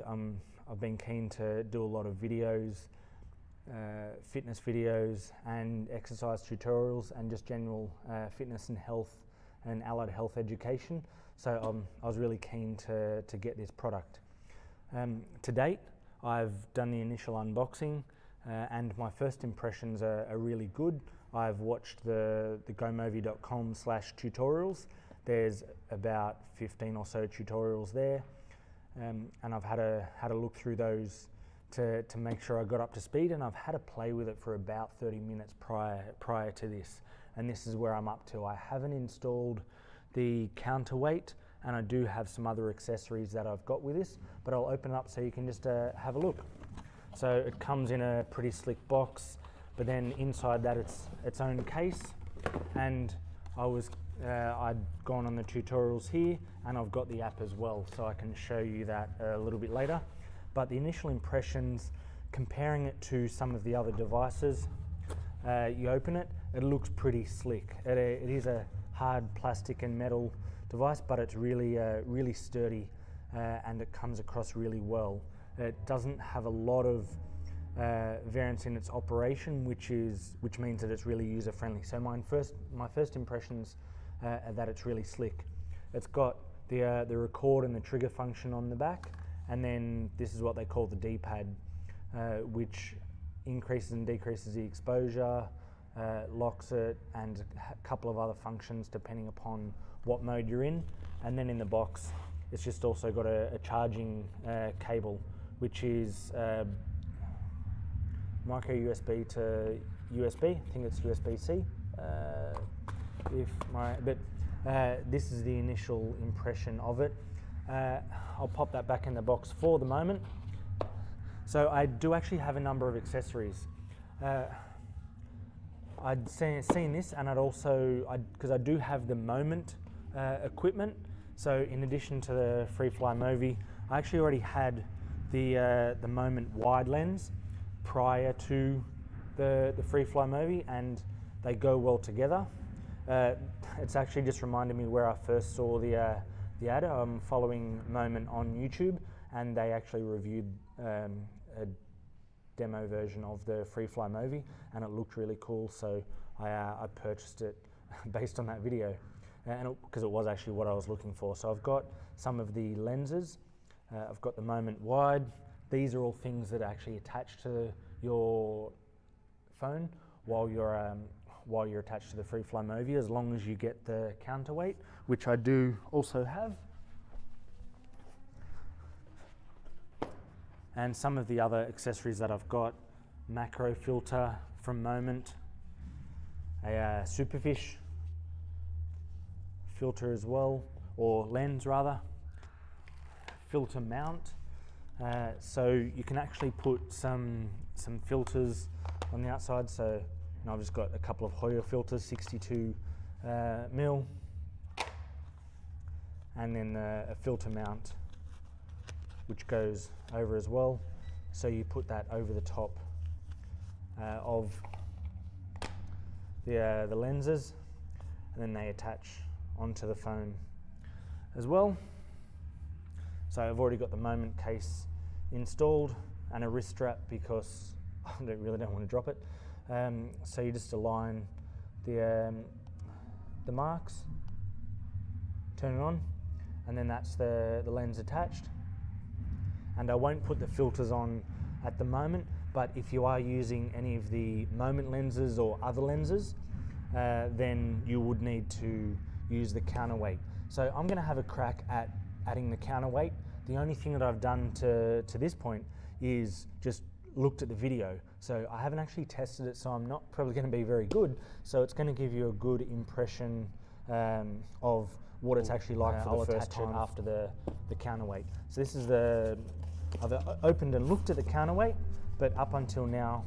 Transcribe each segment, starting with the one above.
I've been keen to do a lot of videos, fitness videos and exercise tutorials and just general fitness and health and allied health education. So I was really keen to get this product. To date, I've done the initial unboxing and my first impressions are really good. I've watched the gomovi.com/tutorials. There's about 15 or so tutorials there, and I've had a look through those to make sure I got up to speed, and I've had to play with it for about 30 minutes prior to this, and this is where I'm up to. I haven't installed the counterweight, and I do have some other accessories that I've got with this, but I'll open it up so you can just have a look. So it comes in a pretty slick box, but then inside that it's its own case, and I'd gone on the tutorials here, and I've got the app as well, so I can show you that a little bit later. But the initial impressions, comparing it to some of the other devices, you open it, it looks pretty slick. It is a hard plastic and metal device, but it's really sturdy, and it comes across really well. It doesn't have a lot of variance in its operation, which means that it's really user friendly. So my first impressions are that it's really slick. It's got the record and the trigger function on the back, and then this is what they call the D-pad, which increases and decreases the exposure, locks it, and a couple of other functions depending upon what mode you're in. And then in the box, it's just also got a charging cable, which is micro USB to USB. I think it's USB-C. This is the initial impression of it. I'll pop that back in the box for the moment. So I do actually have a number of accessories. I'd seen this, and because I do have the Moment equipment. So in addition to the Freefly Movi, I actually already had the Moment wide lens prior to the Freefly Movi, and they go well together. It's actually just reminded me where I first saw the ad. I'm following Moment on YouTube, and they actually reviewed a demo version of the Freefly Movi, and it looked really cool, so I purchased it based on that video, and because it was actually what I was looking for. So I've got some of the lenses. I've got the Moment wide. These are all things that are actually attached to your phone while you're attached to the Freefly Movi, as long as you get the counterweight, which I do also have. And some of the other accessories that I've got: macro filter from Moment, a superfish filter as well, or lens rather, filter mount. So you can actually put some filters on the outside. So I've just got a couple of Hoyer filters, 62 mil, and then a filter mount which goes over as well. So you put that over the top of the lenses, and then they attach onto the phone as well. So I've already got the Moment case installed and a wrist strap because I really don't want to drop it. So you just align the marks, turn it on, and then that's the lens attached. And I won't put the filters on at the moment, but if you are using any of the Moment lenses or other lenses, then you would need to use the counterweight. So I'm going to have a crack at adding the counterweight. The only thing that I've done to this point is just looked at the video. So I haven't actually tested it, so I'm not probably going to be very good. So it's going to give you a good impression of what it's actually like for the first time after the counterweight. So this is I've opened and looked at the counterweight, but up until now,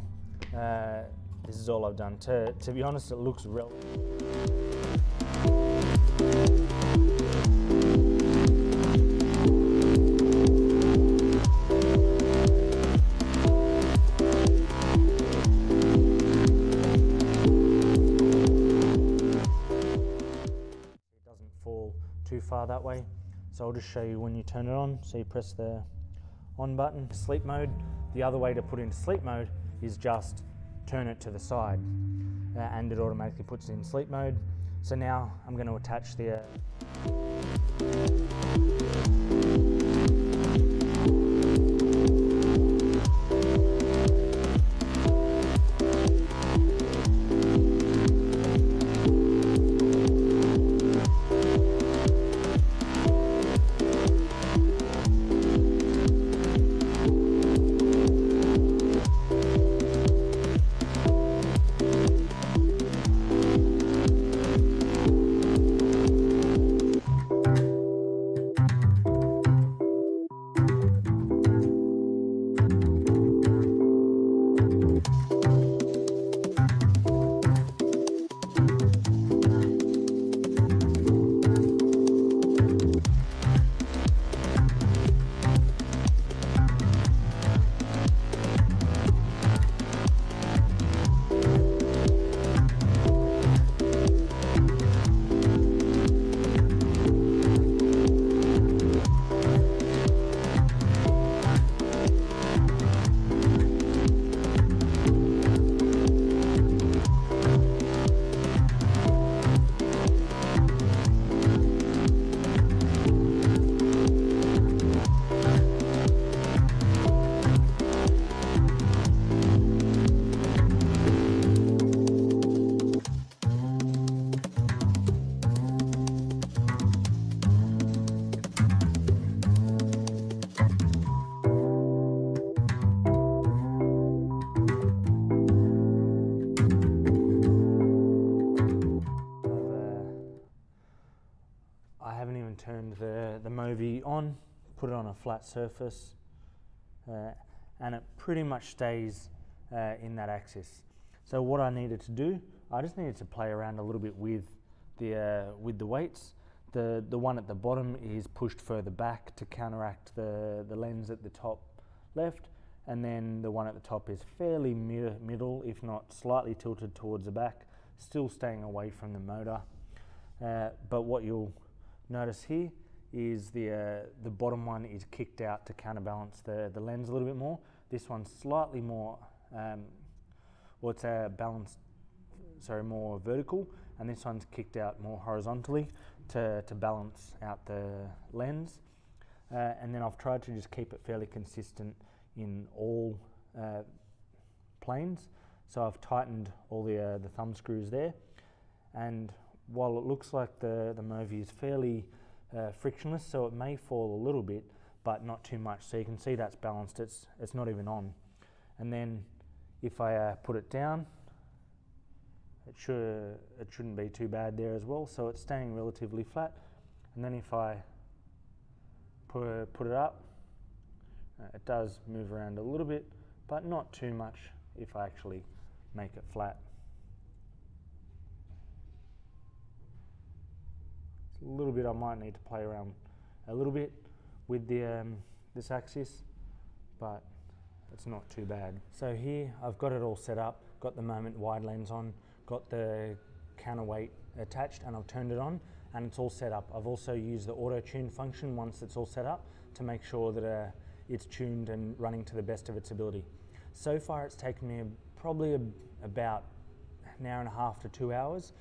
this is all I've done. To be honest, it looks real. Too far that way, so I'll just show you when you turn it on. So you press the on button. Sleep mode, the other way to put into sleep mode is just turn it to the side and it automatically puts it in sleep mode. So now I'm going to attach the turned the Movi on, put it on a flat surface, and it pretty much stays in that axis. So what I needed to do, I just needed to play around a little bit with the weights. The one at the bottom is pushed further back to counteract the lens at the top left, and then the one at the top is fairly middle, if not slightly tilted towards the back, still staying away from the motor. But what you'll notice here is the bottom one is kicked out to counterbalance the lens a little bit more. This one's slightly more, more vertical, and this one's kicked out more horizontally to balance out the lens. And then I've tried to just keep it fairly consistent in all planes. So I've tightened all the thumb screws there, and while it looks like the Movi is fairly frictionless, so it may fall a little bit, but not too much. So you can see that's balanced, it's not even on. And then if I put it down, it shouldn't be too bad there as well, so it's staying relatively flat. And then if I put it up, it does move around a little bit, but not too much if I actually make it flat. A little bit I might need to play around a little bit with the this axis, but it's not too bad. So here I've got it all set up, got the moment wide lens on, got the counterweight attached, and I've turned it on and it's all set up. I've also used the auto tune function once it's all set up to make sure that it's tuned and running to the best of its ability. So far it's taken me probably about an hour and a half to 2 hours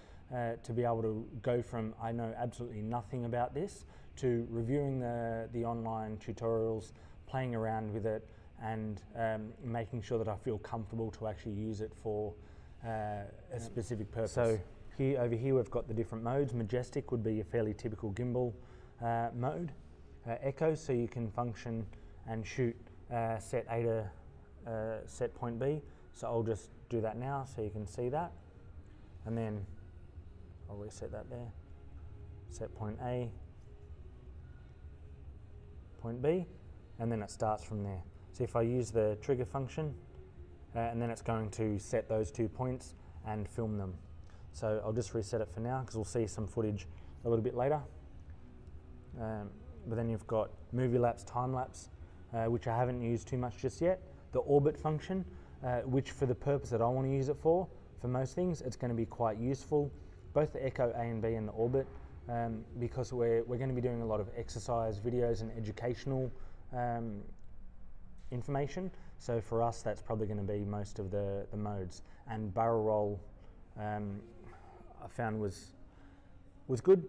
to be able to go from I know absolutely nothing about this to reviewing the online tutorials, playing around with it, and making sure that I feel comfortable to actually use it for a specific purpose. So over here we've got the different modes. Majestic would be a fairly typical gimbal mode. Echo, so you can function and shoot set A to set point B. So I'll just do that now so you can see that, and then I'll reset that there. Set point A, point B, and then it starts from there. So if I use the trigger function, and then it's going to set those 2 points and film them. So I'll just reset it for now because we'll see some footage a little bit later. But then you've got movie lapse, time lapse, which I haven't used too much just yet. The orbit function, which for the purpose that I want to use it for most things, it's going to be quite useful. Both the Echo A and B and the orbit, because we're going to be doing a lot of exercise videos and educational information. So for us, that's probably going to be most of the modes. And barrel roll, I found was good,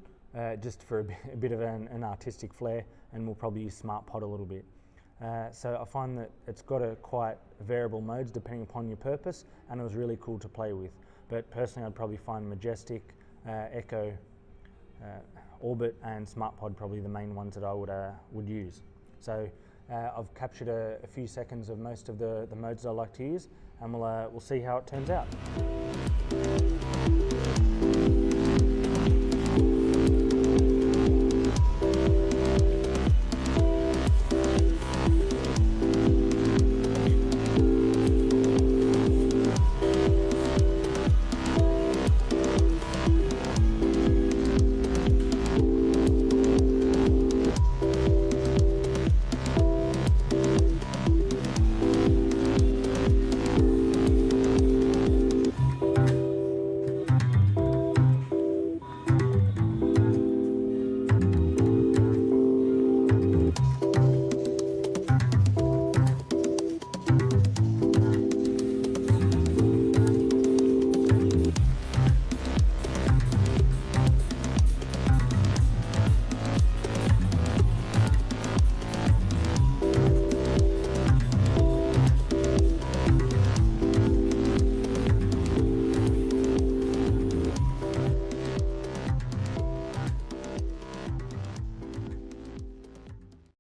just for a bit of an artistic flair, and we'll probably use smart pod a little bit. So I find that it's got a quite variable modes depending upon your purpose, and it was really cool to play with. But personally, I'd probably find Majestic, Echo, Orbit, and Smart Pod probably the main ones that I would use. So I've captured a few seconds of most of the modes I like to use, and we'll see how it turns out.